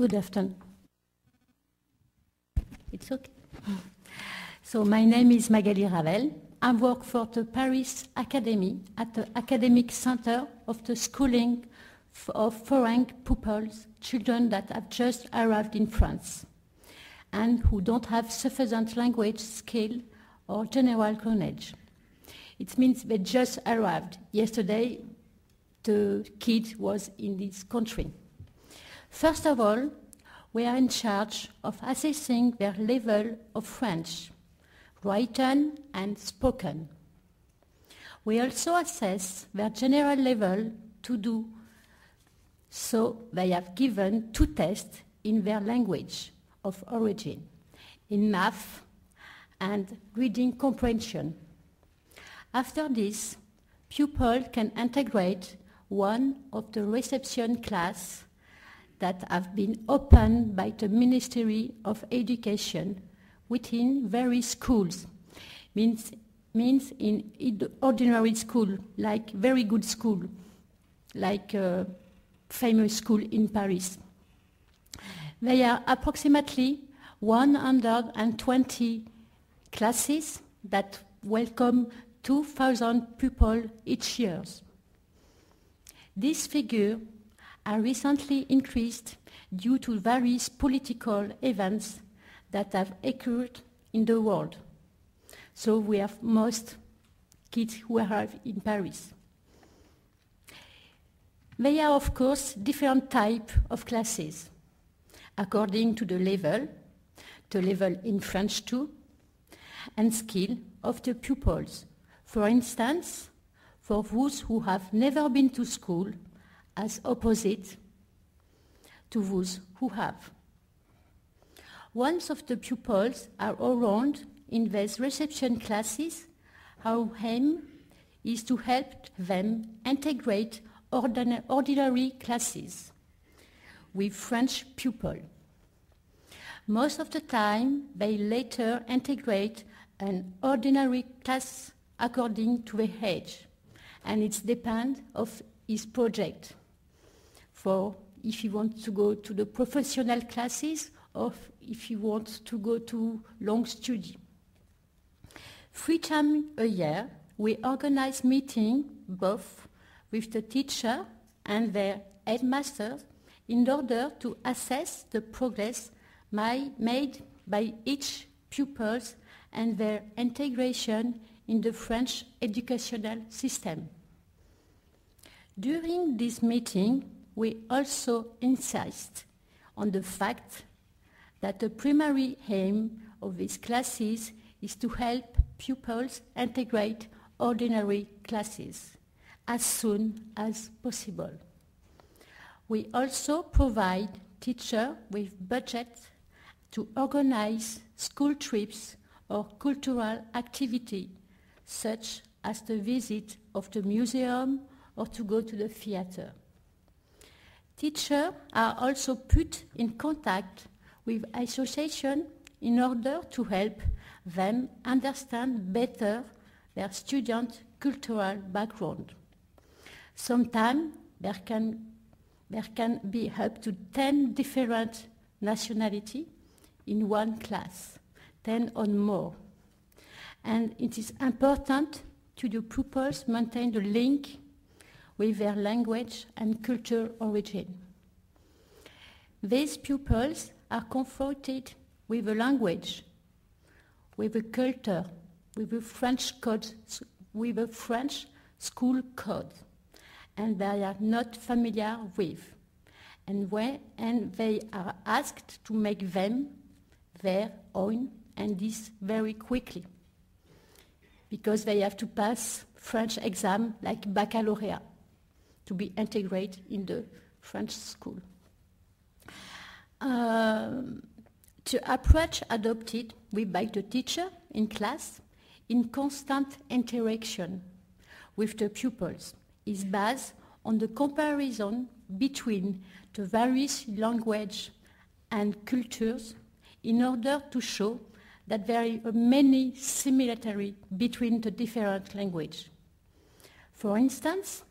Good afternoon. It's okay. So my name is Magali Ravel. I work for the Paris Académie at the Académique Center of the Schooling of Foreign Pupils, children that have just arrived in France and who don't have sufficient language skill or general knowledge. It means they just arrived. Yesterday, the kid was in this country. First of all, we are in charge of assessing their level of French, written and spoken. We also assess their general level to do so they have given 2 tests in their language of origin, in math and reading comprehension. After this, pupils can integrate one of the reception classes that have been opened by the Ministry of Education within various schools. Means in ordinary school, like very good school, like a famous school in Paris. There are approximately 120 classes that welcome 2,000 pupils each year. This figure are recently increased due to various political events that have occurred in the world. So we have most kids who arrive in Paris. There are, of course, different types of classes, according to the level in French too, and skill of the pupils. For instance, for those who have never been to school, as opposite to those who have. Once of the pupils are around in these reception classes, our aim is to help them integrate ordinary classes with French pupils. Most of the time, they later integrate an ordinary class according to their age, and it depends of his project. For if you want to go to the professional classes or if you want to go to long study. 3 times a year, we organize meetings both with the teacher and their headmasters in order to assess the progress made by each pupils and their integration in the French educational system. During this meeting, we also insist on the fact that the primary aim of these classes is to help pupils integrate ordinary classes as soon as possible. We also provide teachers with budget to organize school trips or cultural activity, such as the visit of the museum or to go to the theater. Teachers are also put in contact with associations in order to help them understand better their student cultural background. Sometimes there can be up to 10 different nationalities in one class, 10 or more. And it is important to the pupils maintain the link with their language and culture origin. These pupils are confronted with a language, with a culture, with a French code, with a French school code, and they are not familiar with. And they are asked to make them their own, and this very quickly, because they have to pass French exam like baccalaureate to be integrated in the French school. The approach adopted by the teacher in class in constant interaction with the pupils is based on the comparison between the various languages and cultures in order to show that there are many similarities between the different languages. For instance,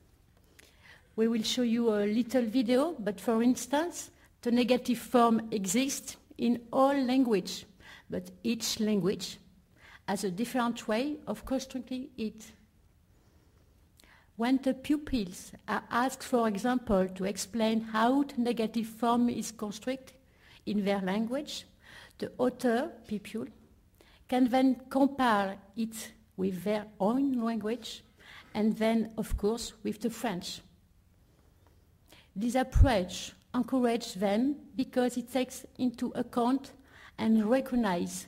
we will show you a little video, but for instance, The negative form exists in all language, but each language has a different way of constructing it. When the pupils are asked, for example, to explain how the negative form is constructed in their language, the author, pupil, can then compare it with their own language and then, of course, with the French. This approach encourages them because it takes into account and recognizes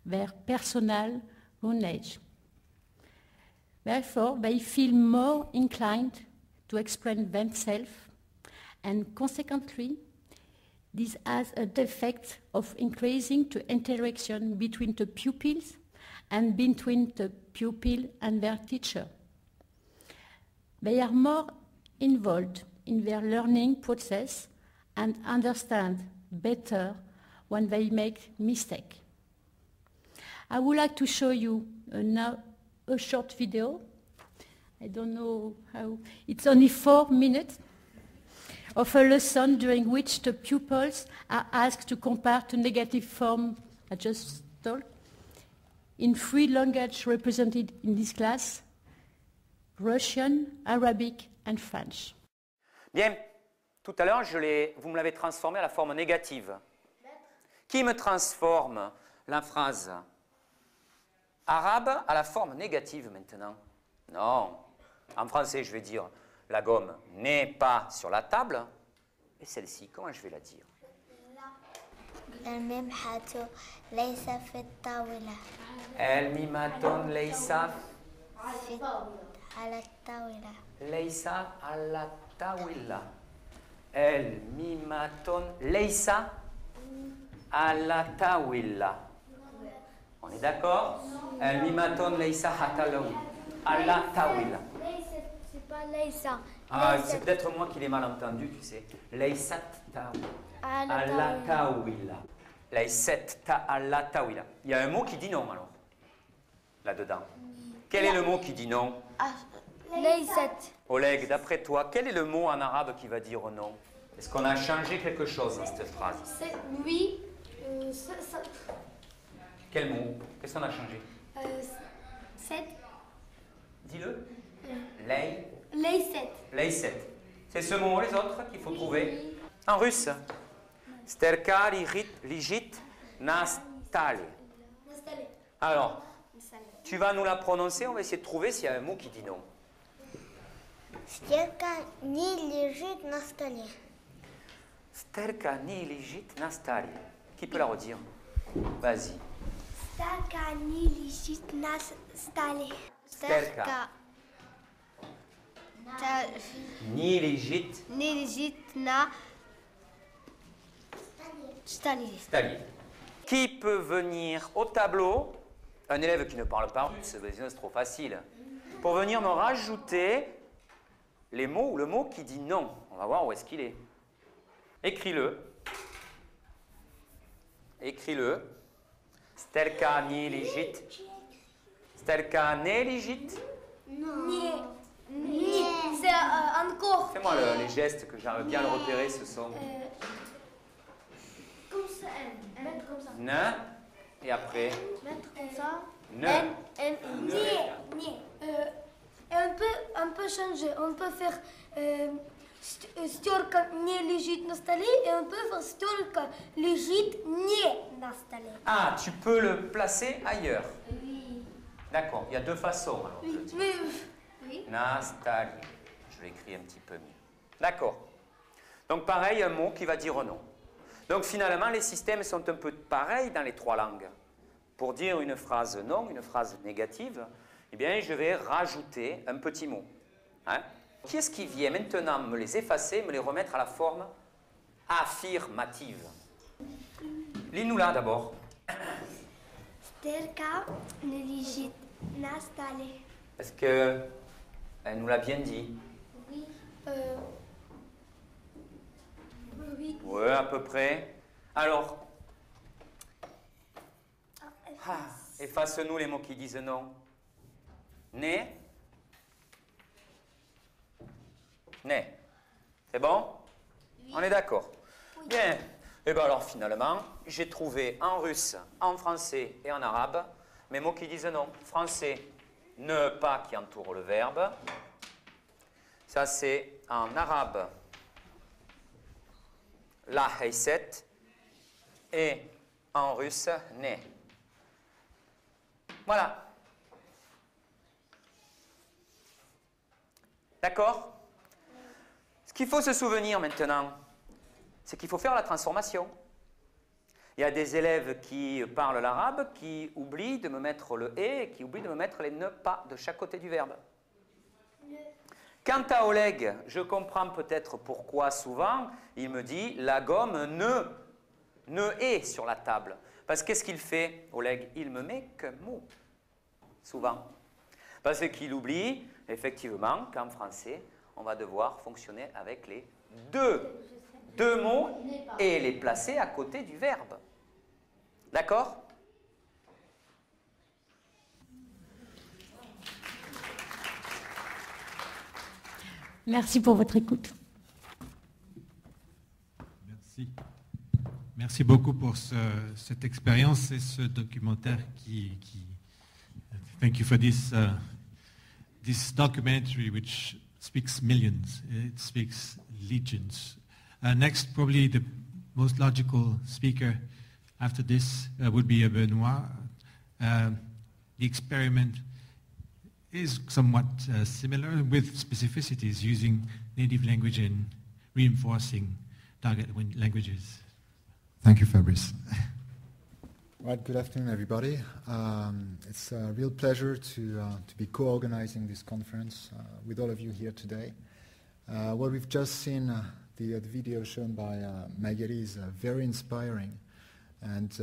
their personal knowledge. Therefore, they feel more inclined to explain themselves, and consequently, this has an effect of increasing the interaction between the pupils and between the pupil and their teacher. They are more involved in their learning process and understand better when they make mistakes. I would like to show you a short video. I don't know how, it's only 4 minutes of a lesson during which the pupils are asked to compare the negative form I just told in 3 languages represented in this class: Russian, Arabic and French. Bien, tout à l'heure, vous me l'avez transformé à la forme négative. Qui me transforme la phrase arabe à la forme négative maintenant? Non. En français, je vais dire la gomme n'est pas sur la table. Et celle-ci, comment je vais la dire? الممحة ليس في الطاولة. الممحة ليس على الطاولة. ليس على الطاولة. الممحة ليس على الطاولة. On est d'accord? الممحة ليس على الطاولة. C'est pas ليس. Ah, c'est peut-être moi qui l'ai mal entendu, tu sais. Laysat ala tawila. Laysat ala tawila. Il y a un mot qui dit non alors, là-dedans. Quel est le mot qui dit non? Laysat. Oleg, d'après toi, quel est le mot en arabe qui va dire non? Est-ce qu'on a changé quelque chose dans cette phrase? Oui. Quel mot? Qu'est-ce qu'on a changé? Sept. Dis-le. Laysat. Laysat. C'est ce mot, les autres, qu'il faut trouver. En russe. Sterka ligit nastale. Alors, tu vas nous la prononcer, on va essayer de trouver s'il y a un mot qui dit non. Sterka не лежит на столе. Sterka ni ligit nastale. Qui peut la redire? Vas-y. Sterka не лежит на столе. Sterka ni ligit на столе. Qui peut venir au tableau? Un élève qui ne parle pas russe, c'est trop facile. Pour venir me rajouter les mots ou le mot qui dit non. On va voir où est-ce qu'il est. Écris-le. Écris-le. Sterka ni ligit. Sterka ne ligit. C'est encore. Fais-moi les gestes que j'arrive bien à le repérer, ce sont. Comme ça, mettre comme ça. Ne. Et après. Mettre comme ça. Ne. On peut changer. On peut faire стёрка не лежит на столе et on peut faire стёрка лежит не на столе. Ah, tu peux le placer ailleurs. Oui. D'accord, il y a 2 façons alors. Oui. Nastali. Je l'écris un petit peu mieux. D'accord. Donc pareil, un mot qui va dire non. Donc finalement, les systèmes sont un peu pareils dans les 3 langues. Pour dire une phrase non, une phrase négative, eh bien, je vais rajouter un petit mot. Hein? Qui est-ce qui vient maintenant me les effacer, me les remettre à la forme affirmative? Lis-nous là d'abord. Sterka ne ligit na stole. Est-ce que elle nous l'a bien dit? Oui. Oui. Oui, à peu près. Alors, efface-nous les mots qui disent non. Ne. Ne. C'est bon? Oui. On est d'accord. Bien. Et bien alors finalement, j'ai trouvé en russe, en français et en arabe mes mots qui disent non. Français, ne pas qui entoure le verbe. Ça c'est en arabe, la heiset, et en russe, ne. Voilà. D'accord? Ce qu'il faut se souvenir maintenant, c'est qu'il faut faire la transformation. Il y a des élèves qui parlent l'arabe, qui oublient de me mettre le « et » et qui oublient de me mettre les « ne pas » de chaque côté du verbe. Quant à Oleg, je comprends peut-être pourquoi souvent il me dit « la gomme ne est sur la table ». Parce qu'est-ce qu'il fait, Oleg? Il me met qu'un mot, souvent. Parce qu'il oublie, effectivement, qu'en français, on va devoir fonctionner avec les deux mots et les placer à côté du verbe. D'accord? Merci pour votre écoute. Merci. Merci beaucoup pour cette expérience et ce documentaire Thank you for this documentary which speaks millions. It speaks legions. Next, probably the most logical speaker after this would be Benoît. The experiment is somewhat similar with specificities using native language and reinforcing target languages. Thank you, Fabrice. Right, good afternoon, everybody. It's a real pleasure to be co-organizing this conference with all of you here today. What we've just seen, the video shown by Magali, is very inspiring. And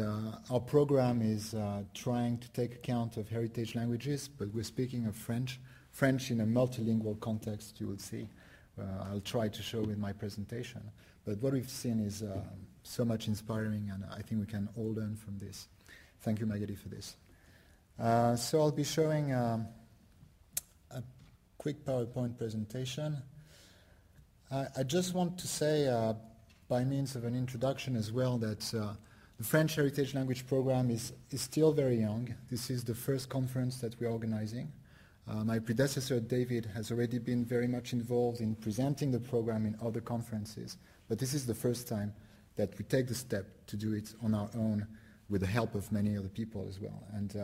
our program is trying to take account of heritage languages, but we're speaking of French in a multilingual context, you will see. I'll try to show in my presentation. But what we've seen is so much inspiring, and I think we can all learn from this. Thank you, Magali, for this. So I'll be showing a quick PowerPoint presentation. I just want to say, by means of an introduction as well, that the French Heritage Language Program is still very young. This is the first conference that we're organizing. My predecessor, David, has already been very much involved in presenting the program in other conferences, but this is the first time that we take the step to do it on our own with the help of many other people as well. And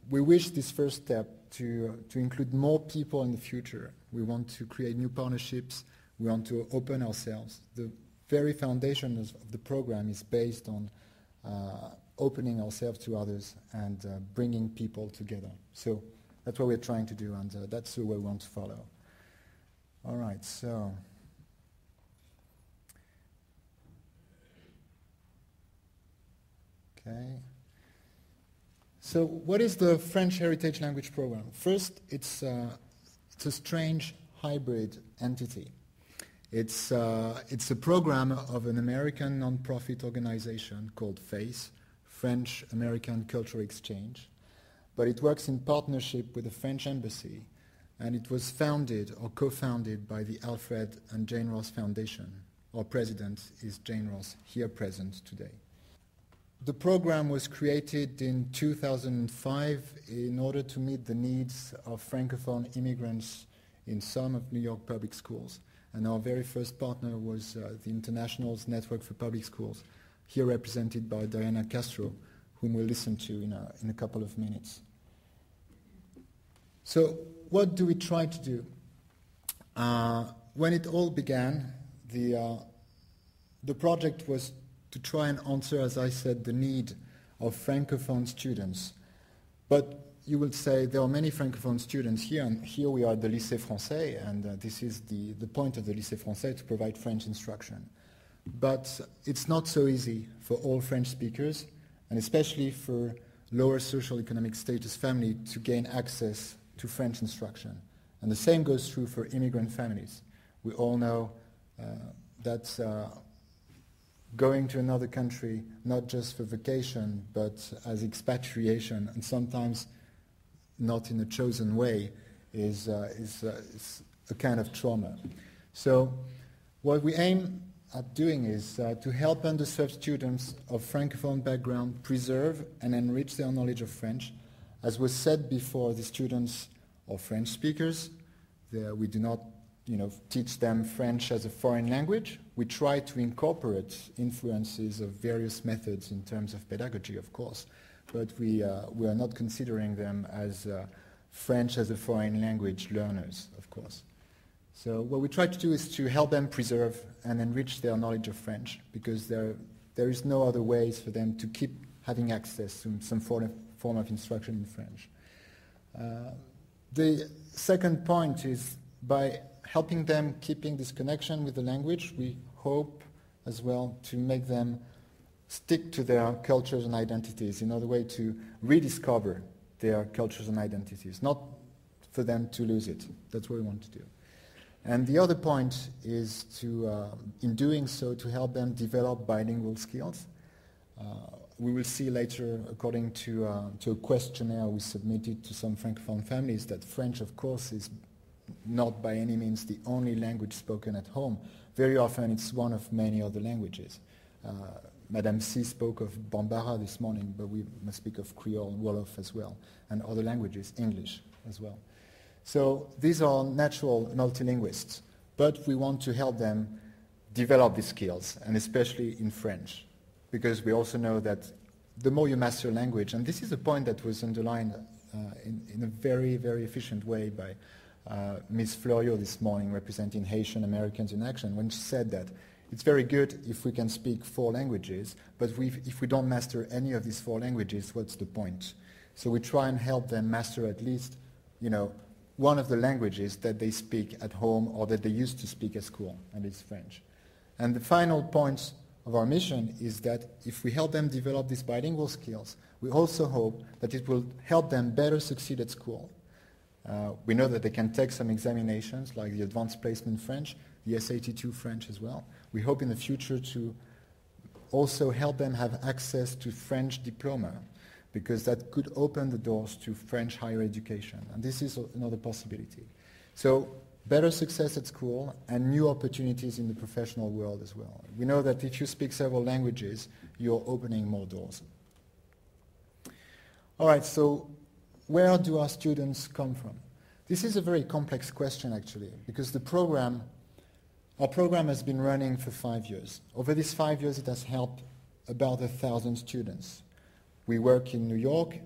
we wish this first step to include more people in the future. We want to create new partnerships. We want to open ourselves. The very foundation of the program is based on opening ourselves to others and bringing people together. So that's what we're trying to do, and that's the way we want to follow. All right, so... Okay. So what is the French Heritage Language Program? First, it's a strange hybrid entity. It's a program of an American non-profit organization called FACE, French American Cultural Exchange, but it works in partnership with the French Embassy, and it was founded or co-founded by the Alfred and Jane Ross Foundation. Our president is Jane Ross, here present today. The program was created in 2005 in order to meet the needs of Francophone immigrants in some of New York public schools. And our very first partner was the International's Network for Public Schools, here represented by Dariana Castro, whom we'll listen to in a couple of minutes. So what do we try to do? When it all began, the project was to try and answer, as I said, the need of Francophone students. But you will say there are many Francophone students here, and here we are at the Lycée Français, and this is the point of the Lycée Français, to provide French instruction. But it's not so easy for all French speakers, and especially for lower social economic status family, to gain access to French instruction. And the same goes true for immigrant families. We all know that going to another country, not just for vacation, but as expatriation, and sometimes not in a chosen way, is a kind of trauma. So what we aim at doing is to help underserved students of Francophone background preserve and enrich their knowledge of French. As was said before, the students are French speakers. We do not teach them French as a foreign language. We try to incorporate influences of various methods in terms of pedagogy, of course, but we are not considering them as French as a foreign language learners, of course. So what we try to do is to help them preserve and enrich their knowledge of French, because there is no other ways for them to keep having access to some form of instruction in French. The second point is by helping them keeping this connection with the language, we hope as well to make them stick to their cultures and identities, in other way to rediscover their cultures and identities, not for them to lose it. That's what we want to do. And the other point is to, in doing so, to help them develop bilingual skills. We will see later, according to a questionnaire we submitted to some Francophone families, that French, of course, is not by any means the only language spoken at home. Very often it's one of many other languages. Madame C spoke of Bambara this morning, but we must speak of Creole and Wolof as well, and other languages, English as well. So these are natural multilinguists, but we want to help them develop these skills, and especially in French, because we also know that the more you master language, and this is a point that was underlined in a very, very efficient way by Ms. Florio this morning, representing Haitian Americans in Action, when she said that it's very good if we can speak 4 languages, but if we don't master any of these 4 languages, what's the point? So we try and help them master at least, one of the languages that they speak at home or that they used to speak at school, and it's French. And the final point of our mission is that if we help them develop these bilingual skills, we also hope that it will help them better succeed at school. We know that they can take some examinations like the Advanced Placement French, the SAT2 French as well. We hope in the future to also help them have access to French diploma, because that could open the doors to French higher education. And this is another possibility. So better success at school and new opportunities in the professional world as well. We know that if you speak several languages, you're opening more doors. All right, so where do our students come from? This is a very complex question, actually, because our program has been running for 5 years. Over these 5 years, it has helped about 1,000 students. We work in New York,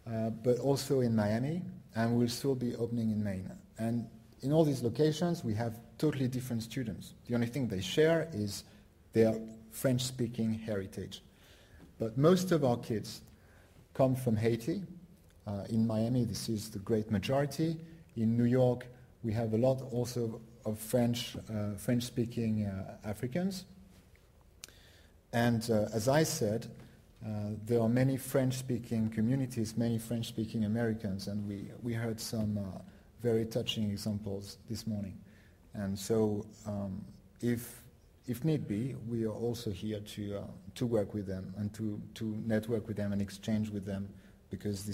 but also in Miami, and we'll still be opening in Maine. And in all these locations, we have totally different students. The only thing they share is their French-speaking heritage. But most of our kids come from Haiti. In Miami, this is the great majority. In New York, we have a lot also of French-speaking Africans. And as I said, there are many French-speaking communities, many French-speaking Americans, and we heard some very touching examples this morning. And so if need be, we are also here to work with them and to network with them and exchange with them, because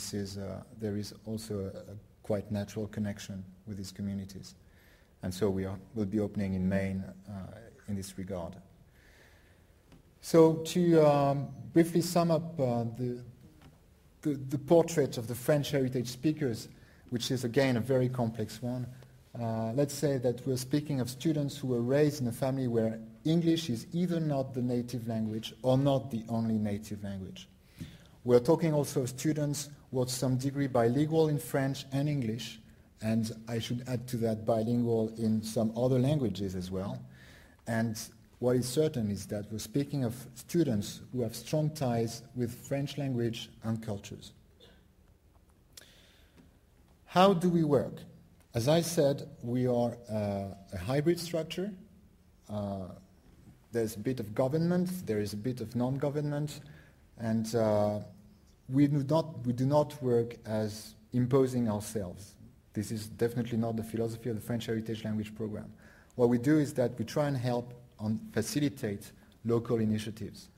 there is also a quite natural connection with these communities. And so we'll be opening in Maine in this regard. So to briefly sum up the portrait of the French heritage speakers, which is again a very complex one, let's say that we're speaking of students who were raised in a family where English is either not the native language or not the only native language. We're talking also of students who are to some degree bilingual in French and English, and I should add to that bilingual in some other languages as well. And what is certain is that we're speaking of students who have strong ties with French language and cultures. How do we work? As I said, we are a hybrid structure. There's a bit of government, there is a bit of non-government, and we do not work as imposing ourselves. This is definitely not the philosophy of the French Heritage Language Program. What we do is that we try and help and facilitate local initiatives.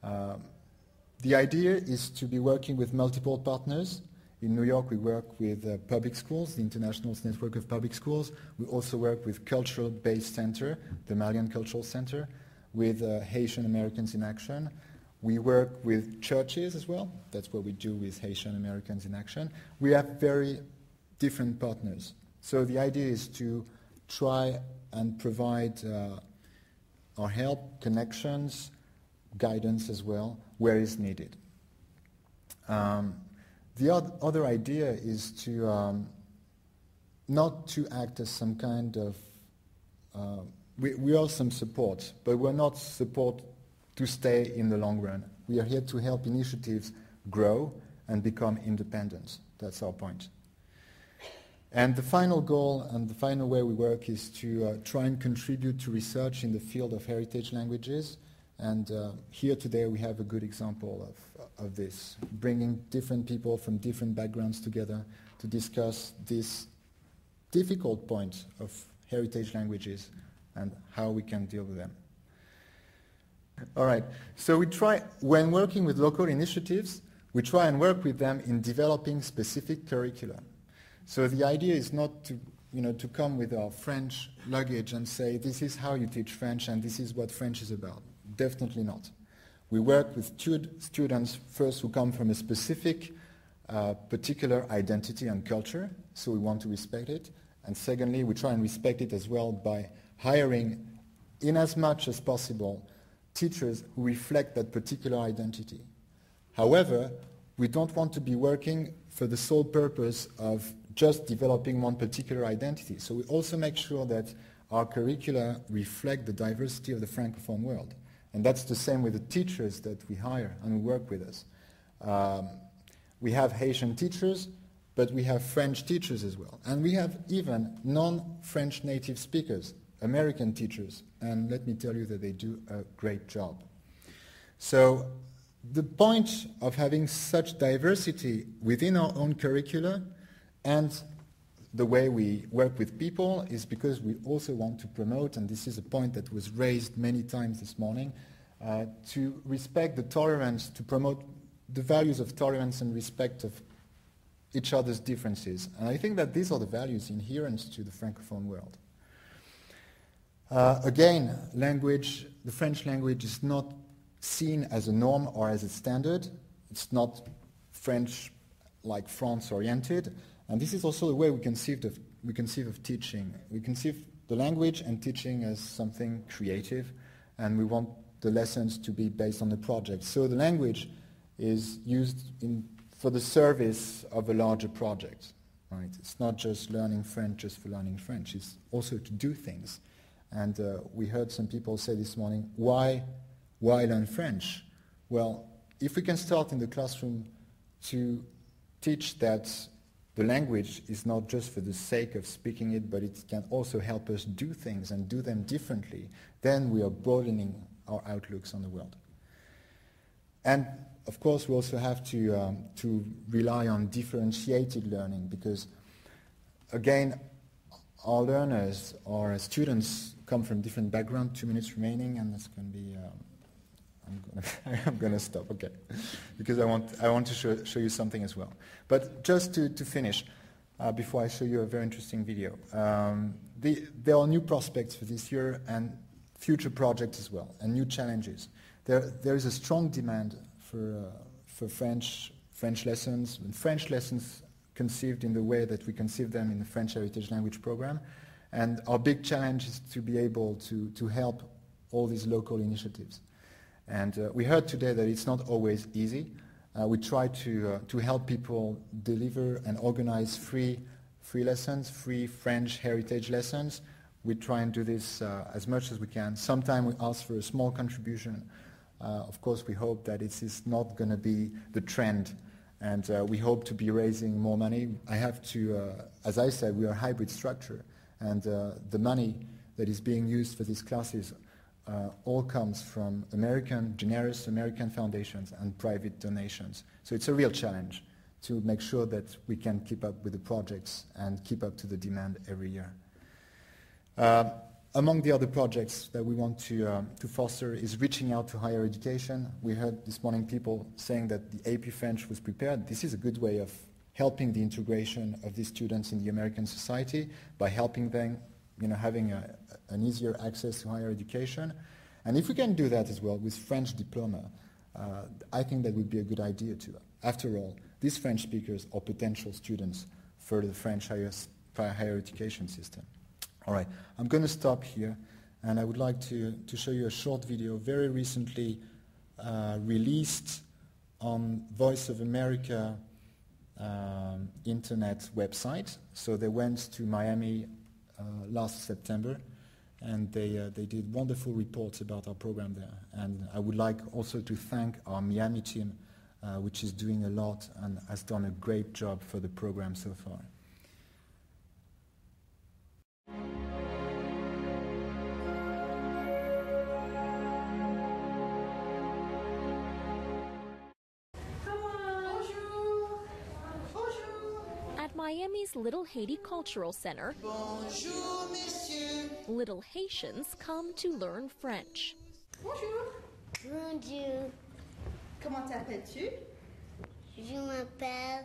The idea is to be working with multiple partners In New York, we work with public schools, the International Network of Public Schools. We also work with Cultural-Based Center, the Malian Cultural Center, with Haitian Americans in Action. We work with churches as well. That's what we do with Haitian Americans in Action. We have very different partners. So the idea is to try and provide our help, connections, guidance as well, where is needed. The other idea is to not to act as some kind of, we are some support, but we're not support to stay in the long run. We are here to help initiatives grow and become independent. That's our point. And the final goal and the final way we work is to try and contribute to research in the field of heritage languages. And here today we have a good example of this, bringing different people from different backgrounds together to discuss this difficult point of heritage languages and how we can deal with them. All right, so we try, when working with local initiatives, we try and work with them in developing specific curricula. So the idea is not to, to come with our French luggage and say, this is how you teach French and this is what French is about. Definitely not. We work with students first who come from a specific particular identity and culture, so we want to respect it. And secondly, we try and respect it as well by hiring, in as much as possible, teachers who reflect that particular identity. However, we don't want to be working for the sole purpose of just developing one particular identity. So we also make sure that our curricula reflect the diversity of the Francophone world. And that's the same with the teachers that we hire and who work with us. We have Haitian teachers, but we have French teachers as well. And we have even non-French native speakers, American teachers. And let me tell you that they do a great job. So the point of having such diversity within our own curricula and the way we work with people is because we also want to promote, and this is a point that was raised many times this morning, to respect the tolerance, to promote the values of tolerance and respect of each other's differences. And I think that these are the values inherent to the Francophone world. Again, language, the French language is not seen as a norm or as a standard. It's not French like France oriented. And this is also the way we conceive of teaching. We conceive the language and teaching as something creative, and we want the lessons to be based on the project. So the language is used for the service of a larger project. Right? It's not just learning French just for learning French. It's also to do things. And we heard some people say this morning, why learn French? Well, if we can start in the classroom to teach that the language is not just for the sake of speaking it, but it can also help us do things and do them differently, then we are broadening our outlooks on the world. And of course, we also have to rely on differentiated learning because, again, our learners, our students come from different backgrounds. 2 minutes remaining, and that's going to be. I'm going to stop, okay, because I want to show you something as well. But just to finish, before I show you a very interesting video, there are new prospects for this year and future projects as well, and new challenges. There is a strong demand for French lessons, and French lessons conceived in the way that we conceive them in the French Heritage Language Program. And our big challenge is to be able to help all these local initiatives. And we heard today that it's not always easy. We try to help people deliver and organize free lessons, free French heritage lessons. We try and do this as much as we can. Sometimes we ask for a small contribution. Of course, we hope that it is not going to be the trend, and we hope to be raising more money. I have to, as I said, we are a hybrid structure, and the money that is being used for these classes all comes from generous American foundations and private donations. So it's a real challenge to make sure that we can keep up with the projects and keep up to the demand every year. Among the other projects that we want to foster is reaching out to higher education. We heard this morning people saying that the AP French was prepared. This is a good way of helping the integration of these students in the American society, by helping them, having an easier access to higher education. And if we can do that as well with French diploma, I think that would be a good idea too. After all, these French speakers are potential students for the French higher education system. All right, I'm going to stop here, and I would like to show you a short video very recently released on Voice of America internet website. So they went to Miami last September, and they did wonderful reports about our program there. And I would like also to thank our Miami team, which is doing a lot and has done a great job for the program so far. At Miami's Little Haiti Cultural Center, Bonjour, messieurs. little Haitians come to learn French. Bonjour. Bonjour, Comment t'appelles-tu? je m'appelle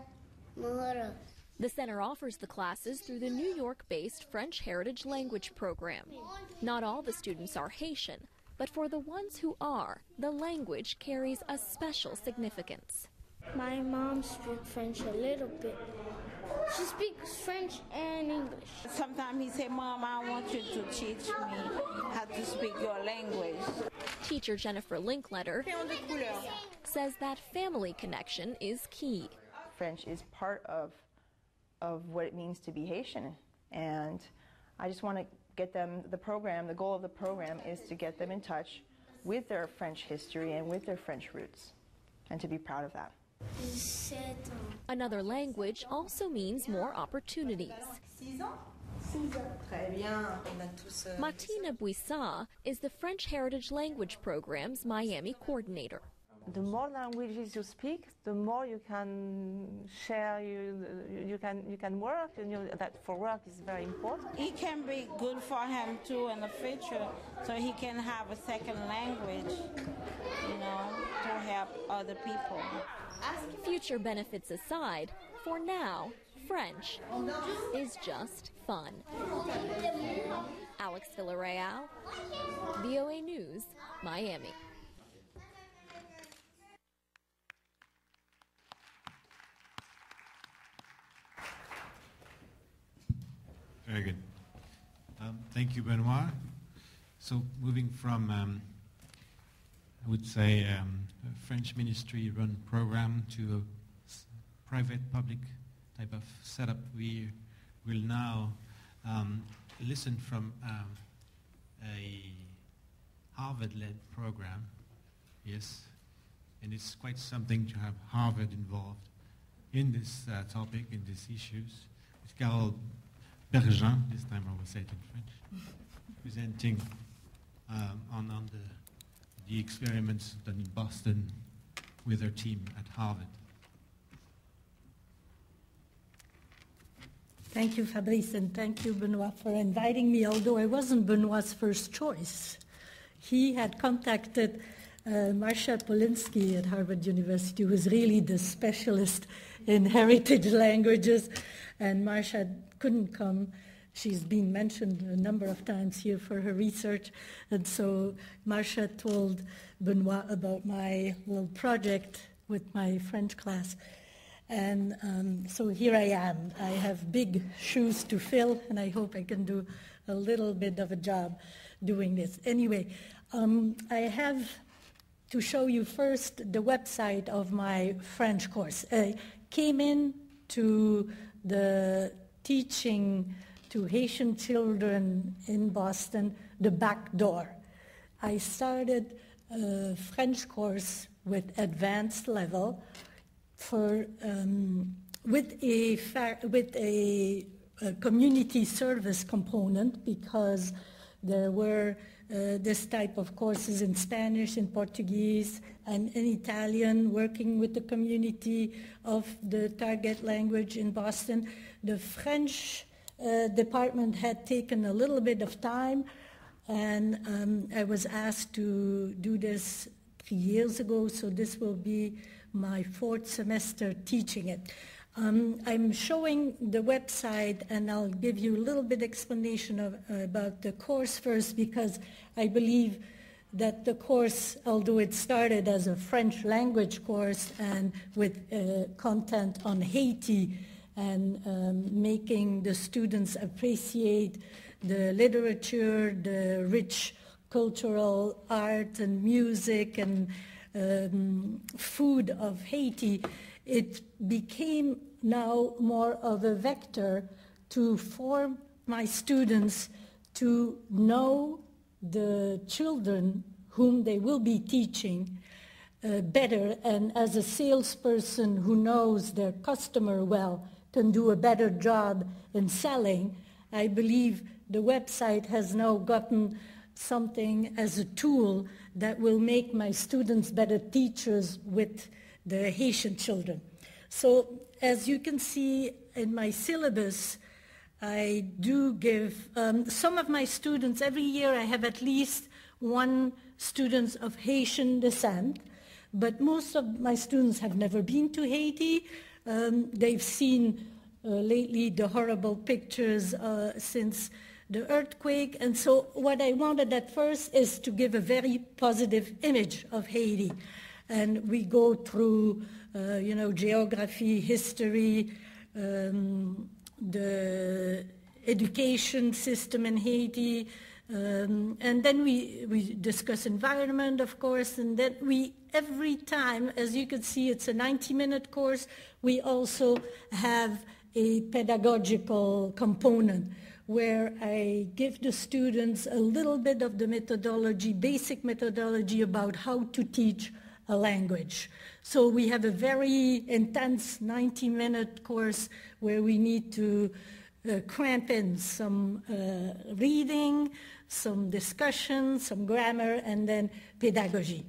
Moro. The center offers the classes through the New York-based French Heritage Language Program. Not all the students are Haitian, but for the ones who are, the language carries a special significance. My mom speaks French a little bit. She speaks French and English. Sometimes he say, Mom, I want you to teach me how to speak your language. Teacher Jennifer Linkletter says that family connection is key. French is part of what it means to be Haitian, and I just want to get them, the goal of the program is to get them in touch with their French history and with their French roots, and to be proud of that. Another language also means more opportunities. 6 ans? 6 ans. Très bien. On a tous, Martina Buissat is the French Heritage Language Program's Miami coordinator. The more languages you speak, the more you can share, you can work, that for work is very important. It can be good for him too in the future, so he can have a second language, to help other people. Future benefits aside, for now, French is just fun. Alex Villarreal, VOA News, Miami. Very good. Thank you, Benoît. So moving from, I would say, a French ministry-run program to a private-public type of setup, we will now listen from a Harvard-led program. Yes, and it's quite something to have Harvard involved in this topic, in these issues. It's Carole Bergin, this time I will say it in French, presenting on the experiments done in Boston with her team at Harvard. Thank you, Fabrice, and thank you, Benoît, for inviting me, although I wasn't Benoît's first choice. He had contacted Marcia Polinsky at Harvard University, who is really the specialist in heritage languages, and Marcia couldn't come. She's been mentioned a number of times here for her research, and so Marcia told Benoît about my little project with my French class. And so here I am. I have big shoes to fill, and I hope I can do a little bit of a job doing this. Anyway, I have to show you first the website of my French course. I came in to the teaching to Haitian children in Boston the back door. I started a French course with advanced level with a community service component, because there were this type of courses in Spanish, in Portuguese, and in Italian, working with the community of the target language in Boston. The French department had taken a little bit of time, and I was asked to do this 3 years ago, so this will be my 4th semester teaching it. I'm showing the website, and I'll give you a little bit explanation about the course first, because I believe that the course, although it started as a French language course and with content on Haiti and making the students appreciate the literature, the rich cultural art and music and food of Haiti, it became now more of a vector to form my students to know the children whom they will be teaching better, and as a salesperson who knows their customer well can do a better job in selling. I believe the website has now gotten something as a tool that will make my students better teachers with the Haitian children. So as you can see in my syllabus, I do give some of my students, every year I have at least one student of Haitian descent, but most of my students have never been to Haiti. They've seen lately the horrible pictures since the earthquake, and so what I wanted at first is to give a very positive image of Haiti. And we go through, geography, history, the education system in Haiti, and then we discuss environment, of course, and then every time, as you can see, it's a 90-minute course, we also have a pedagogical component where I give the students a little bit of the methodology, basic methodology about how to teach a language. So we have a very intense 90-minute course where we need to cramp in some reading, some discussion, some grammar, and then pedagogy.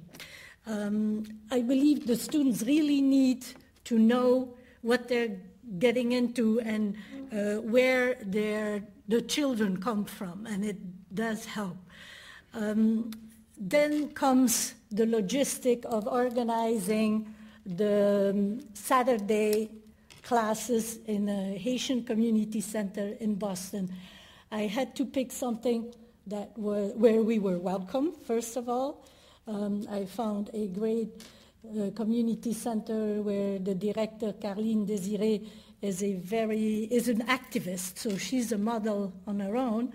I believe the students really need to know what they're getting into and where the children come from, and it does help. Then comes the logistic of organizing the Saturday classes in a Haitian community center in Boston. I had to pick something where we were welcome, first of all. I found a great community center where the director, Caroline Désiré, is an activist, so she's a model on her own,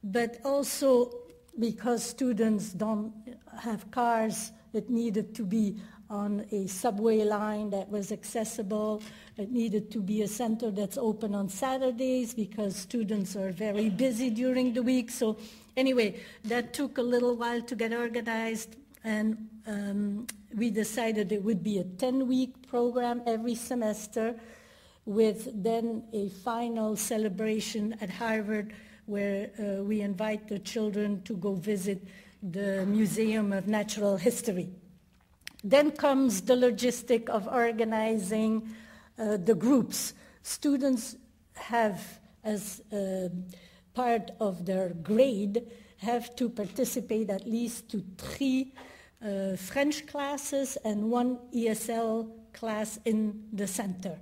but also because students don't have cars, it needed to be on a subway line that was accessible. It needed to be a center that's open on Saturdays because students are very busy during the week. So anyway, that took a little while to get organized, and we decided it would be a 10-week program every semester with then a final celebration at Harvard where we invite the children to go visit the Museum of Natural History. Then comes the logistic of organizing the groups. Students have, as part of their grade, have to participate at least to 3 French classes and 1 ESL class in the center.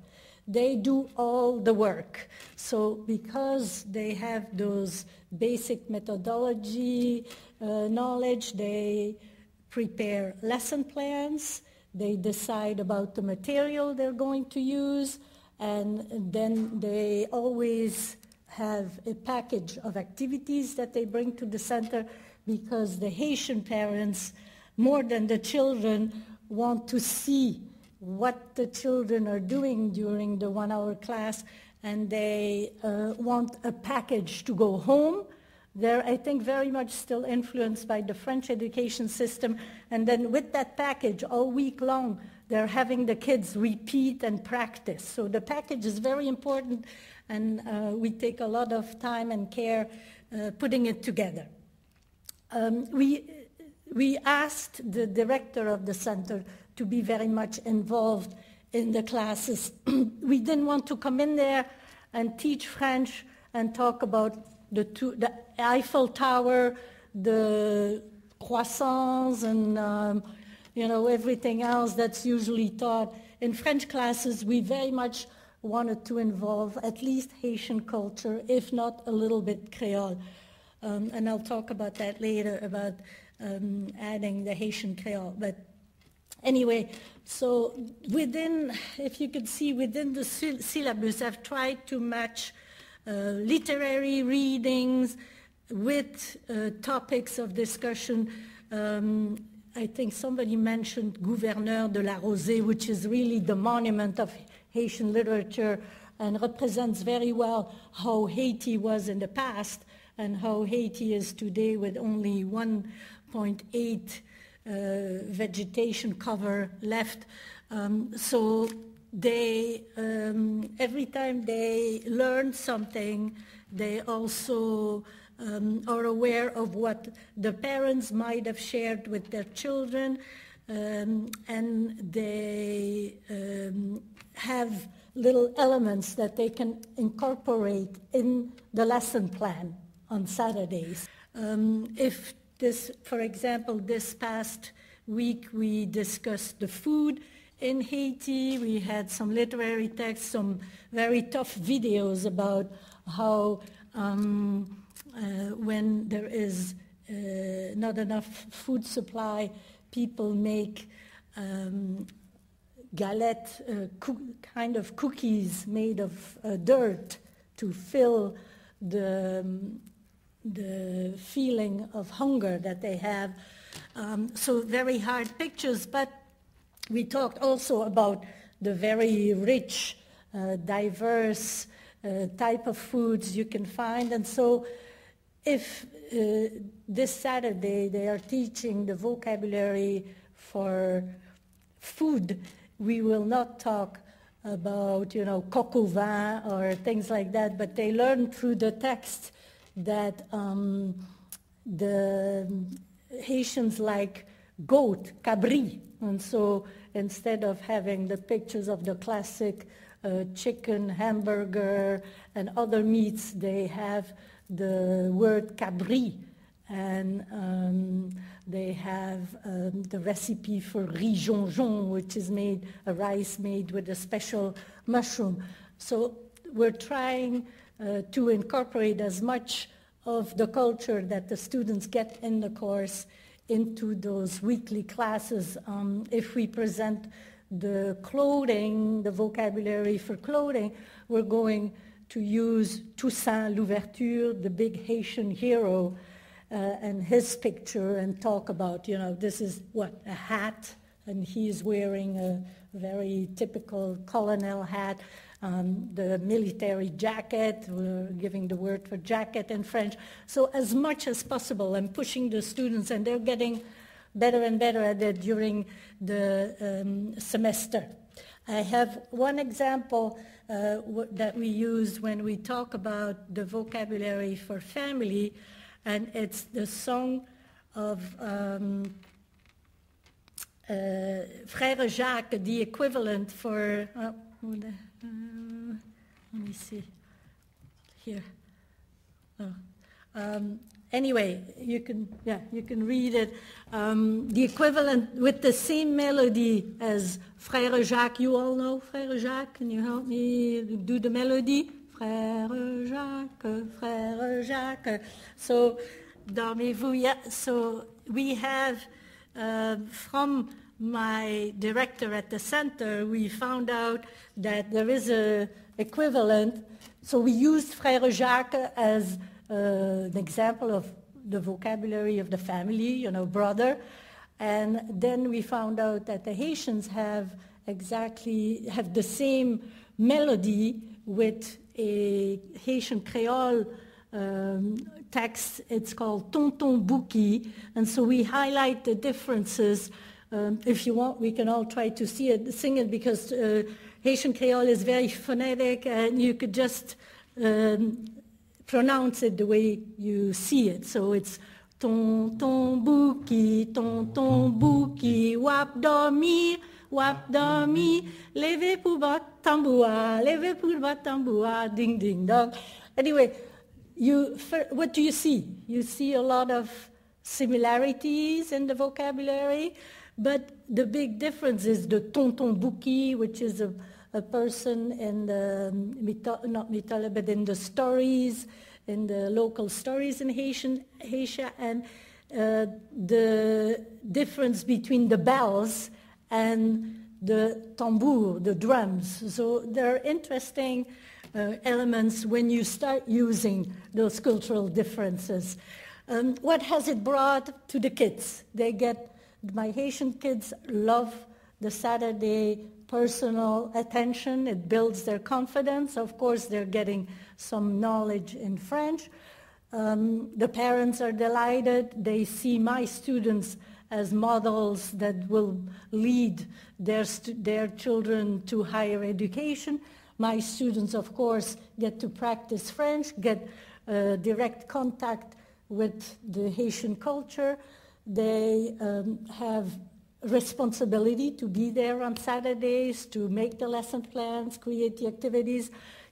They do all the work. So because they have those basic methodology knowledge, they prepare lesson plans, they decide about the material they're going to use, and then they always have a package of activities that they bring to the center because the Haitian parents, more than the children, want to see what the children are doing during the 1-hour class, and they want a package to go home. They're, I think, very much still influenced by the French education system, and then with that package all week long, they're having the kids repeat and practice. So the package is very important, and we take a lot of time and care putting it together. We asked the director of the center to be very much involved in the classes. We didn't want to come in there and teach French and talk about the Eiffel Tower, the croissants, and everything else that's usually taught. In French classes, we very much wanted to involve at least Haitian culture, if not a little bit Creole. And I'll talk about that later, about adding the Haitian Creole. But anyway, so within, if you could see, within the syllabus, I've tried to match literary readings with topics of discussion. I think somebody mentioned Gouverneur de la Rosée, which is really the monument of Haitian literature and represents very well how Haiti was in the past and how Haiti is today with only 1.8 vegetation cover left. So they, every time they learn something, they also are aware of what the parents might have shared with their children, and they have little elements that they can incorporate in the lesson plan on Saturdays. If this, for example, this past week we discussed the food in Haiti. We had some literary texts, some very tough videos about how when there is not enough food supply, people make galette, kind of cookies made of dirt to fill the feeling of hunger that they have. So very hard pictures, but we talked also about the very rich, diverse type of foods you can find. And so if this Saturday they are teaching the vocabulary for food, we will not talk about, you know, coq au vin or things like that, but they learn through the text that the Haitians like goat, cabri, and so instead of having the pictures of the classic chicken, hamburger, and other meats, they have the word cabri, and they have the recipe for riz jonjon, which is made, a rice made with a special mushroom. So we're trying to incorporate as much of the culture that the students get in the course into those weekly classes. If we present the clothing, the vocabulary for clothing, we're going to use Toussaint Louverture, the big Haitian hero, and his picture, and talk about, you know, this is what, a hat, and he's wearing a very typical colonel hat. The military jacket, we're giving the word for jacket in French. So as much as possible, I'm pushing the students, and they're getting better and better at it during the semester. I have one example that we use when we talk about the vocabulary for family, and it's the song of Frère Jacques, the equivalent for, let me see, here. Anyway, you can read it. The equivalent with the same melody as Frère Jacques. You all know Frère Jacques. Can you help me do the melody? Frère Jacques. So, dormez-vous. Yeah. So we have from my director at the center, we found out that there is an equivalent. So we used Frère Jacques as an example of the vocabulary of the family, you know, brother. And then we found out that the Haitians have the same melody with a Haitian Creole text. It's called Tonton Bouki. And so we highlight the differences. If you want, we can all try to sing it, because Haitian Creole is very phonetic, and you could just pronounce it the way you see it. So it's Tonton Bouki, wap dormi, leve pour bat tamboua, ding ding dong. Anyway, what do you see? You see a lot of similarities in the vocabulary, but the big difference is the Tonton Bouki, which is a a person in the, not mythology, but in the stories, in the local stories in Haitian, and the difference between the bells and the tambour, the drums. So there are interesting elements when you start using those cultural differences. What has it brought to the kids? My Haitian kids love the Saturday personal attention. It builds their confidence. Of course, they're getting some knowledge in French. The parents are delighted. They see my students as models that will lead their children to higher education. My students, of course, get to practice French, get direct contact with the Haitian culture. They have responsibility to be there on Saturdays, to make the lesson plans, create the activities.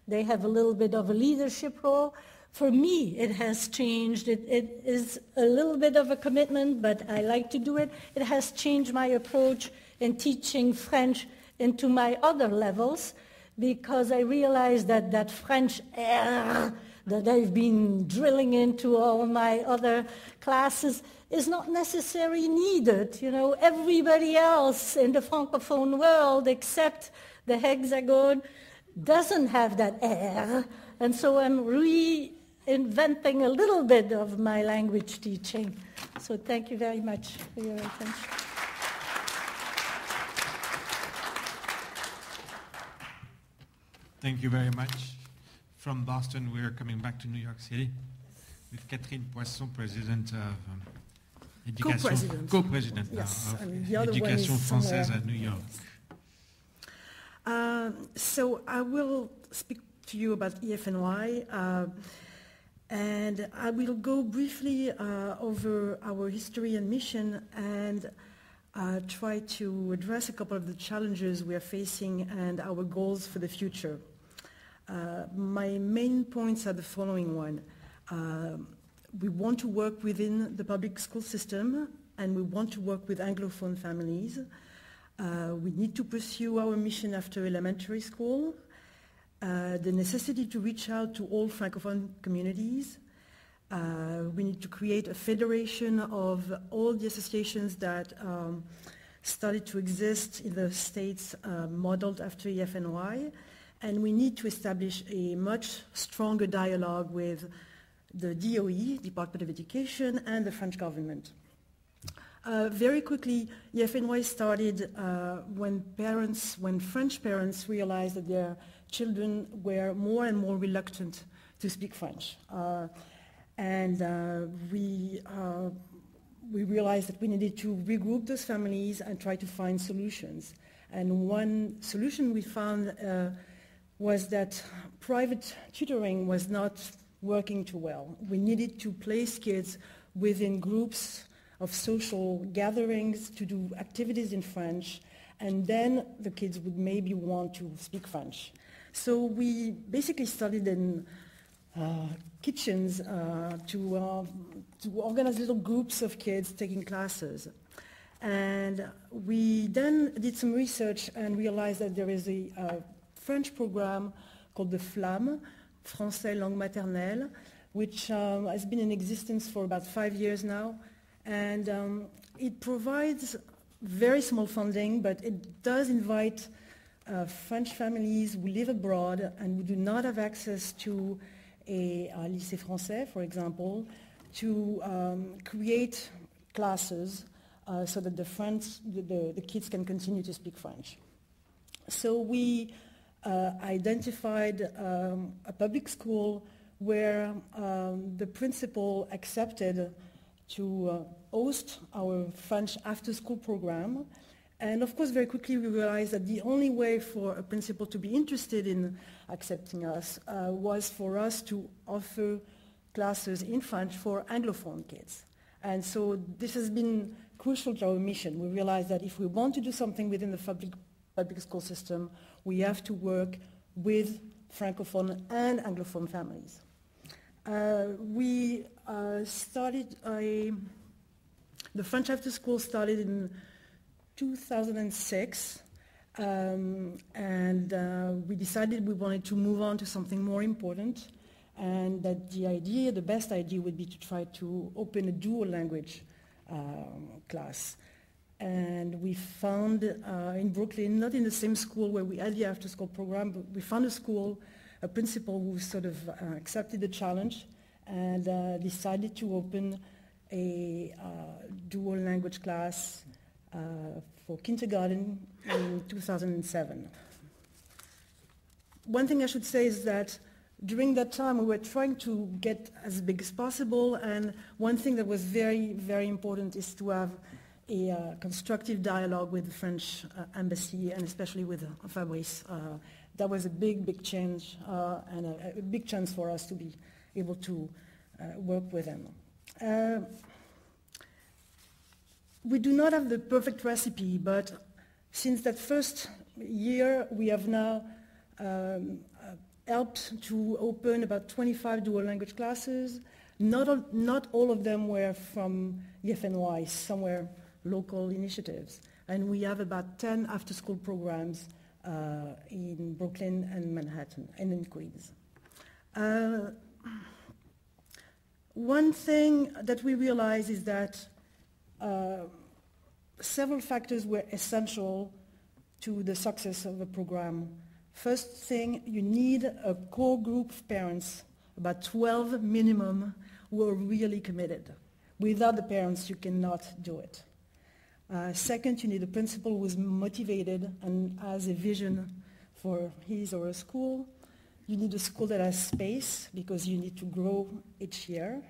They have a little bit of a leadership role. For me, it has changed. It is a little bit of a commitment, but I like to do it. It has changed my approach in teaching French into my other levels, because I realized that that French air that I've been drilling into all my other classes is not necessarily needed. You know, everybody else in the Francophone world, except the Hexagon, doesn't have that air. And so I'm reinventing a little bit of my language teaching. So thank you very much for your attention. Thank you very much. From Boston, we are coming back to New York City with Catherine Poisson, President of Co-President yes, of Éducation Française at New York. So I will speak to you about EFNY, and I will go briefly over our history and mission and try to address a couple of the challenges we are facing and our goals for the future. My main points are the following one. We want to work within the public school system, and we want to work with Anglophone families. We need to pursue our mission after elementary school, the necessity to reach out to all Francophone communities. We need to create a federation of all the associations that started to exist in the States modeled after EFNY. And we need to establish a much stronger dialogue with the DOE, Department of Education, and the French government. Very quickly, EFNY started when French parents realized that their children were more and more reluctant to speak French. We realized that we needed to regroup those families and try to find solutions. And one solution we found was that private tutoring was not working too well. We needed to place kids within groups of social gatherings to do activities in French, and then the kids would maybe want to speak French. So we basically studied in kitchens to organize little groups of kids taking classes. And we then did some research and realized that there is a French program called the FLAM, Français langue maternelle, which has been in existence for about 5 years now. And it provides very small funding, but it does invite French families who live abroad and who do not have access to a lycée français, for example, to create classes so that the kids can continue to speak French. So we identified a public school where the principal accepted to host our French after-school program. And of course, very quickly we realized that the only way for a principal to be interested in accepting us was for us to offer classes in French for Anglophone kids. And so this has been crucial to our mission. We realized that if we want to do something within the public school system, we have to work with Francophone and Anglophone families. We started the French After School started in 2006 We decided we wanted to move on to something more important, and that the best idea would be to try to open a dual language class. And we found in Brooklyn, not in the same school where we had the after-school program, but we found a principal who sort of accepted the challenge and decided to open a dual language class for kindergarten in 2007. One thing I should say is that during that time we were trying to get as big as possible, and one thing that was very, very important is to have a constructive dialogue with the French embassy, and especially with Fabrice. That was a big, big change and a big chance for us to be able to work with them. We do not have the perfect recipe, but since that first year, we have now helped to open about 25 dual language classes. Not all of them were from EFNY, some were local initiatives. And we have about 10 after-school programs in Brooklyn and Manhattan and in Queens. One thing that we realized is that several factors were essential to the success of the program. First thing, you need a core group of parents, about 12 minimum, who are really committed. Without the parents, you cannot do it. Second, you need a principal who is motivated and has a vision for his or her school. You need a school that has space, because you need to grow each year,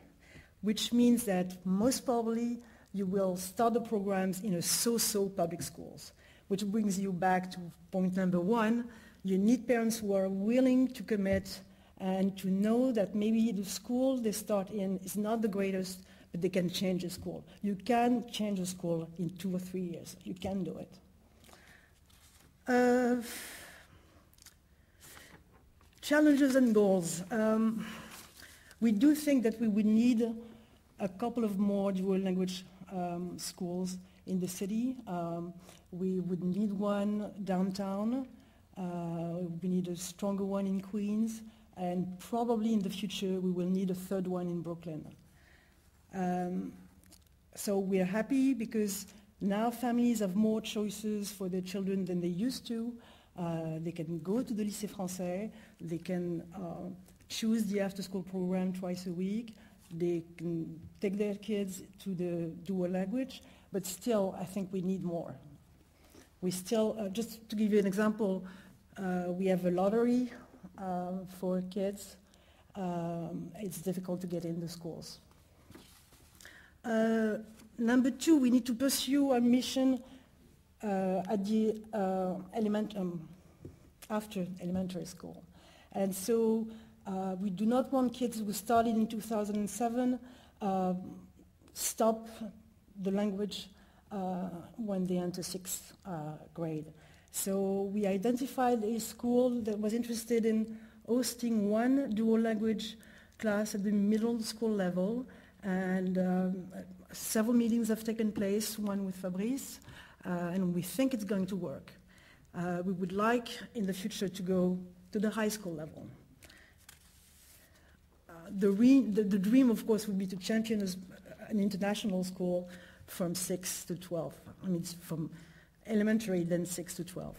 which means that most probably you will start the programs in a so-so public schools, which brings you back to point number one. You need parents who are willing to commit and to know that maybe the school they start in is not the greatest, but they can change the school. You can change a school in 2 or 3 years. You can do it. Challenges and goals. We do think that we would need a couple of more dual language schools in the city. We would need one downtown. We need a stronger one in Queens. And probably in the future we will need a third one in Brooklyn. So we are happy because now families have more choices for their children than they used to. They can go to the Lycée Français, they can choose the after-school program twice a week, they can take their kids to the dual language, but still I think we need more. We still, just to give you an example, we have a lottery for kids. It's difficult to get in the schools. Number two, we need to pursue our mission at the after elementary school. And so we do not want kids who started in 2007 stop the language when they enter 6th grade. So we identified a school that was interested in hosting one dual language class at the middle school level, and several meetings have taken place, one with Fabrice, and we think it's going to work. We would like in the future to go to the high school level. The dream, of course, would be to champion an international school from 6 to 12. I mean, from elementary, then 6 to 12.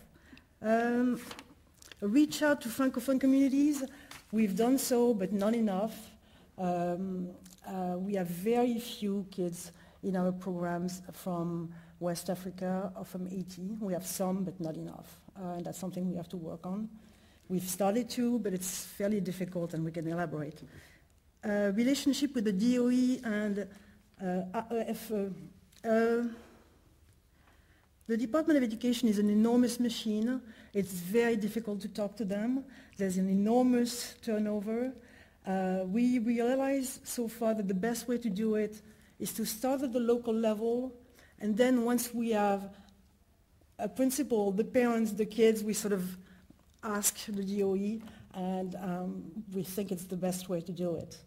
Reach out to Francophone communities. We've done so, but not enough. We have very few kids in our programs from West Africa or from Haiti. We have some, but not enough. And that's something we have to work on. We've started to, but it's fairly difficult, and we can elaborate. Relationship with the DOE and the Department of Education is an enormous machine. It's very difficult to talk to them. There's an enormous turnover. We realize so far that the best way to do it is to start at the local level, and then once we have a principal, the parents, the kids, we sort of ask the DOE, and we think it's the best way to do it.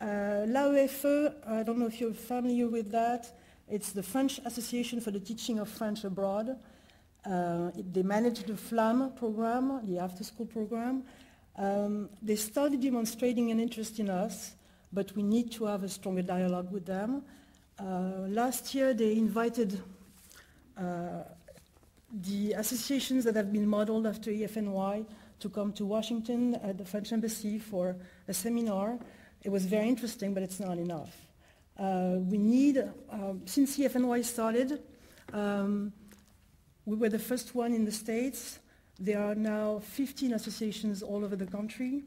L'AEFE, I don't know if you're familiar with that. It's the French Association for the Teaching of French Abroad. They manage the FLAM program, the after-school program. They started demonstrating an interest in us, but we need to have a stronger dialogue with them. Last year they invited the associations that have been modeled after EFNY to come to Washington at the French Embassy for a seminar. It was very interesting, but it's not enough. We need, since EFNY started, we were the first one in the States. There are now 15 associations all over the country,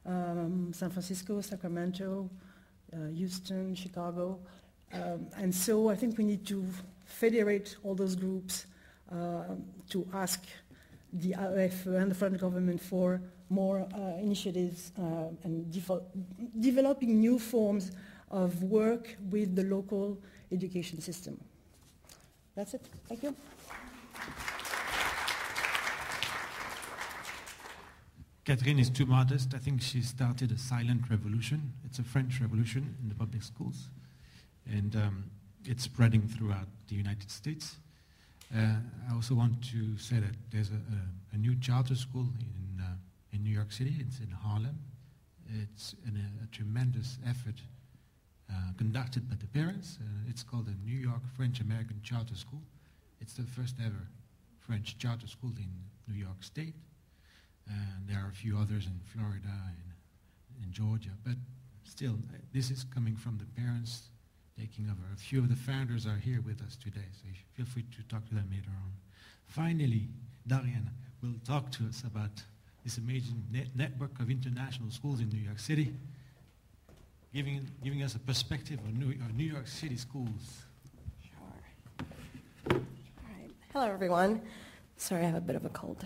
San Francisco, Sacramento, Houston, Chicago. And so I think we need to federate all those groups to ask the RF and the French government for more initiatives and developing new forms of work with the local education system. That's it. Thank you. Catherine is too modest. I think she started a silent revolution. It's a French revolution in the public schools. And it's spreading throughout the United States. I also want to say that there's a new charter school in New York City. It's in Harlem. It's a tremendous effort conducted by the parents. It's called the New York French-American Charter School. It's the first ever French charter school in New York State. And there are a few others in Florida and in Georgia. But still, this is coming from the parents taking over. A few of the founders are here with us today, so feel free to talk to them later on. Finally, Dariana will talk to us about this amazing network of international schools in New York City, giving us a perspective of New York City schools. Sure. All right. Hello, everyone. Sorry, I have a bit of a cold.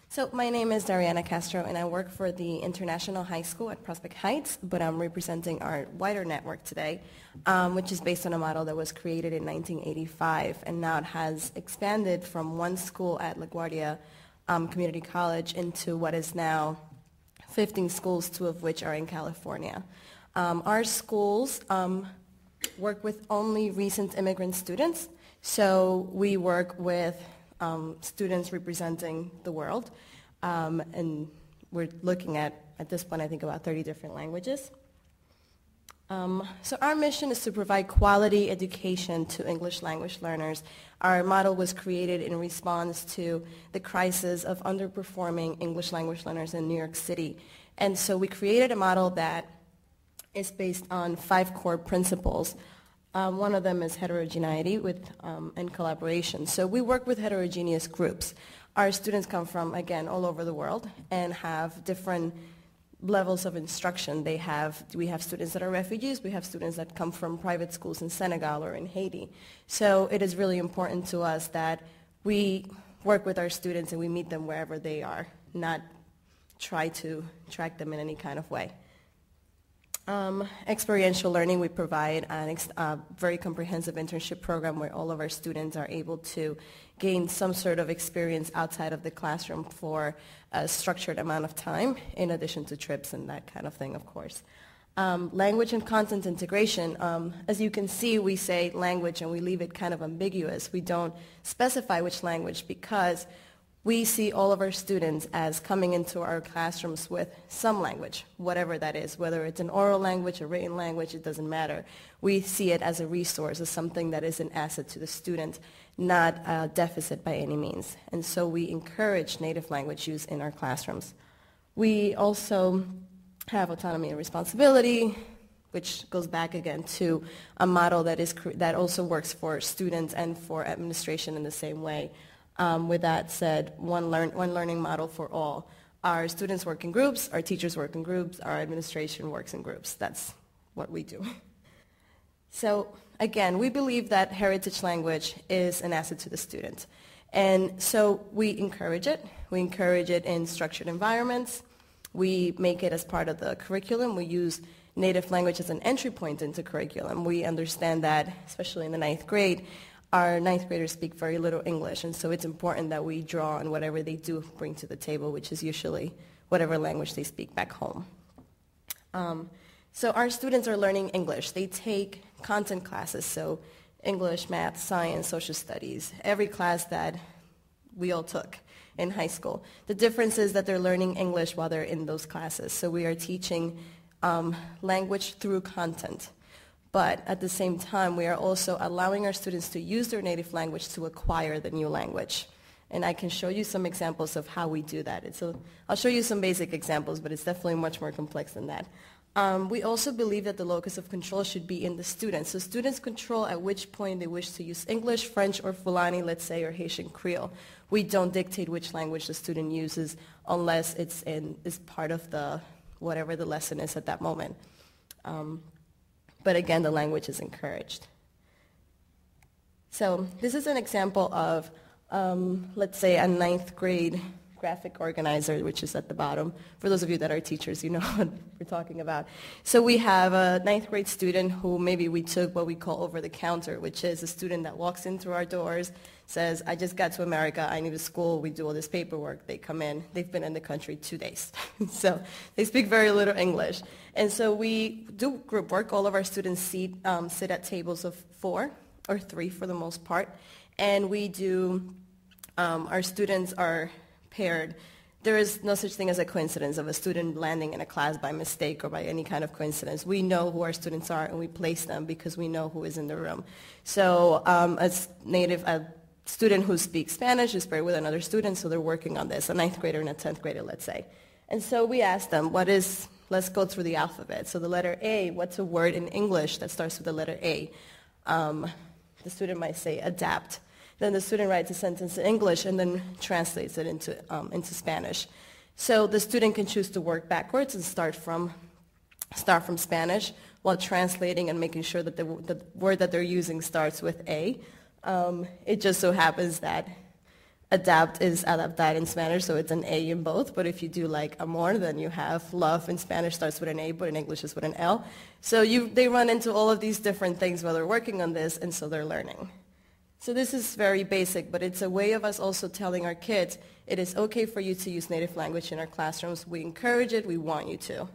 So my name is Dariana Castro, and I work for the International High School at Prospect Heights, but I'm representing our wider network today, which is based on a model that was created in 1985, and now it has expanded from one school at LaGuardia Community College into what is now 15 schools, 2 of which are in California. Our schools work with only recent immigrant students, so we work with students representing the world, and we're looking at this point, I think about 30 different languages. So our mission is to provide quality education to English language learners. Our model was created in response to the crisis of underperforming English language learners in New York City. And so we created a model that is based on 5 core principles. One of them is heterogeneity and collaboration. So we work with heterogeneous groups. Our students come from, again, all over the world and have different levels of instruction. We have students that are refugees. We have students that come from private schools in Senegal or in Haiti. So it is really important to us that we work with our students and we meet them wherever they are, not try to track them in any kind of way. Experiential learning, we provide a very comprehensive internship program where all of our students are able to gain some sort of experience outside of the classroom for a structured amount of time, in addition to trips and that kind of thing, of course. Language and content integration. As you can see, we say language and we leave it kind of ambiguous. We don't specify which language because we see all of our students as coming into our classrooms with some language, whatever that is, whether it's an oral language, a written language, it doesn't matter. We see it as a resource, as something that is an asset to the student, not a deficit by any means. And so we encourage native language use in our classrooms. We also have autonomy and responsibility, which goes back again to a model that also works for students and for administration in the same way. With that said, one learning model for all. Our students work in groups, our teachers work in groups, our administration works in groups. That's what we do. So again, we believe that heritage language is an asset to the student. And so we encourage it. We encourage it in structured environments. We make it as part of the curriculum. We use native language as an entry point into curriculum. We understand that, especially in the 9th grade, our 9th graders speak very little English, and so it's important that we draw on whatever they do bring to the table, which is usually whatever language they speak back home. So our students are learning English. They take content classes, so English, math, science, social studies, every class that we all took in high school. The difference is that they're learning English while they're in those classes. So we are teaching language through content. But at the same time, we are also allowing our students to use their native language to acquire the new language. And I can show you some examples of how we do that. I'll show you some basic examples, but it's definitely much more complex than that. We also believe that the locus of control should be in the students. So students control at which point they wish to use English, French, or Fulani, let's say, or Haitian Creole. We don't dictate which language the student uses unless it's part of whatever the lesson is at that moment. But again, the language is encouraged. So this is an example of, let's say, a 9th grade graphic organizer, which is at the bottom. For those of you that are teachers, you know what we're talking about. So we have a 9th grade student who maybe we took what we call over the counter, which is a student that walks in through our doors, says, I just got to America, I need a school, we do all this paperwork. They come in, they've been in the country 2 days. So they speak very little English. And so we do group work. All of our students sit at tables of 4 or 3 for the most part. And we do, our students are paired. There is no such thing as a coincidence of a student landing in a class by mistake or by any kind of coincidence. We know who our students are and we place them because we know who is in the room. So a student who speaks Spanish is paired with another student, so they're working on this, a 9th grader and a 10th grader, let's say. And so we asked them, let's go through the alphabet. So the letter A, what's a word in English that starts with the letter A? The student might say adapt. Then the student writes a sentence in English and then translates it into Spanish. So the student can choose to work backwards and start from Spanish while translating and making sure that the word that they're using starts with A. It just so happens that adapt is adaptar in Spanish, so it's an A in both. But if you do like amor, then you have love in Spanish starts with an A, but in English is with an L. So they run into all of these different things while they're working on this, and so they're learning. So this is very basic, but it's a way of us also telling our kids, it is okay for you to use native language in our classrooms. We encourage it. We want you to.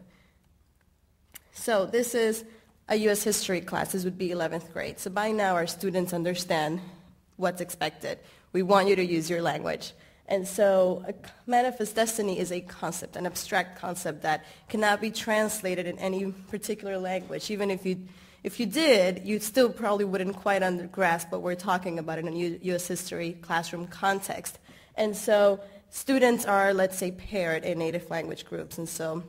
So this is a U.S. history class. This would be 11th grade. So by now, our students understand what's expected. We want you to use your language. And so a manifest destiny is a concept, an abstract concept that cannot be translated in any particular language. Even if you did, you still probably wouldn't quite grasp what we're talking about in a U.S. history classroom context. And so students are, let's say, paired in native language groups. And so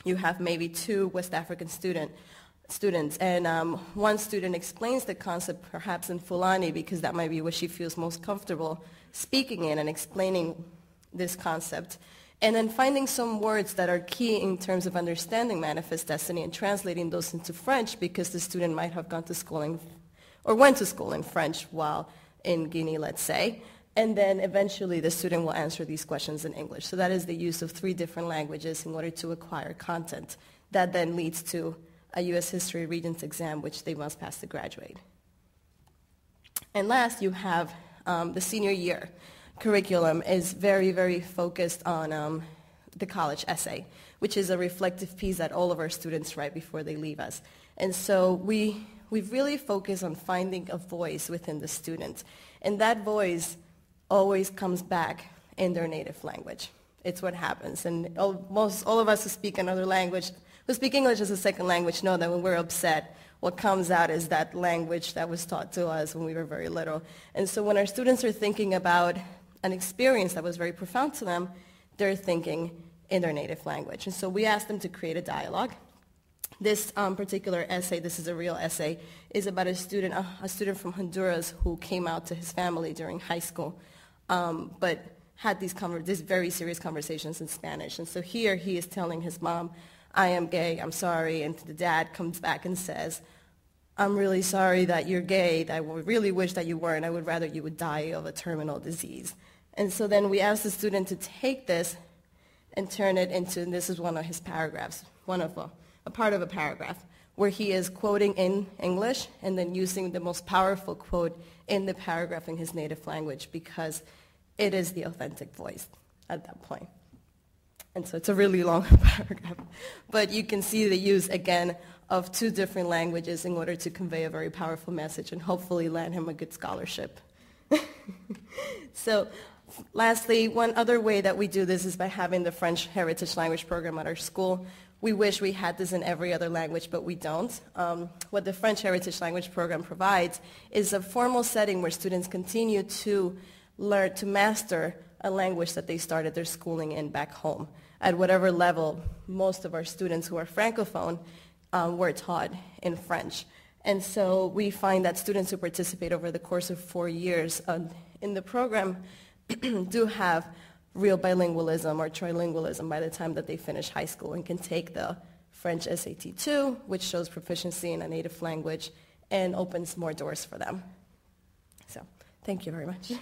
you have maybe 2 West African students, and one student explains the concept perhaps in Fulani because that might be what she feels most comfortable speaking in and explaining this concept. And then finding some words that are key in terms of understanding manifest destiny and translating those into French because the student might have gone to school or went to school in French while in Guinea, let's say. And then eventually the student will answer these questions in English. So that is the use of 3 different languages in order to acquire content. That then leads to a U.S. History Regents exam, which they must pass to graduate. And last, you have the senior year curriculum is very, very focused on the college essay, which is a reflective piece that all of our students write before they leave us. And so we really focus on finding a voice within the student. And that voice always comes back in their native language. It's what happens. And all of us who speak another language, who speak English as a second language, know that when we're upset, what comes out is that language that was taught to us when we were very little. And so when our students are thinking about an experience that was very profound to them, they're thinking in their native language. And so we asked them to create a dialogue. This particular essay, this is a real essay, is about a student from Honduras who came out to his family during high school, but had these very serious conversations in Spanish. And so here he is telling his mom, I am gay, I'm sorry, and the dad comes back and says, I'm really sorry that you're gay, I really wish that you weren't, I would rather you would die of a terminal disease. And so then we asked the student to take this and turn it into, and this is one of his paragraphs, a part of a paragraph, where he is quoting in English and then using the most powerful quote in the paragraph in his native language because it is the authentic voice at that point. And so it's a really long paragraph. But you can see the use, again, of 2 different languages in order to convey a very powerful message and hopefully land him a good scholarship. So lastly, one other way that we do this is by having the French Heritage Language Program at our school. We wish we had this in every other language, but we don't. What the French Heritage Language Program provides is a formal setting where students continue to learn, to master a language that they started their schooling in back home. At whatever level, most of our students who are Francophone were taught in French. And so we find that students who participate over the course of 4 years in the program do have real bilingualism or trilingualism by the time that they finish high school and can take the French SAT 2, which shows proficiency in a native language and opens more doors for them. So, thank you very much.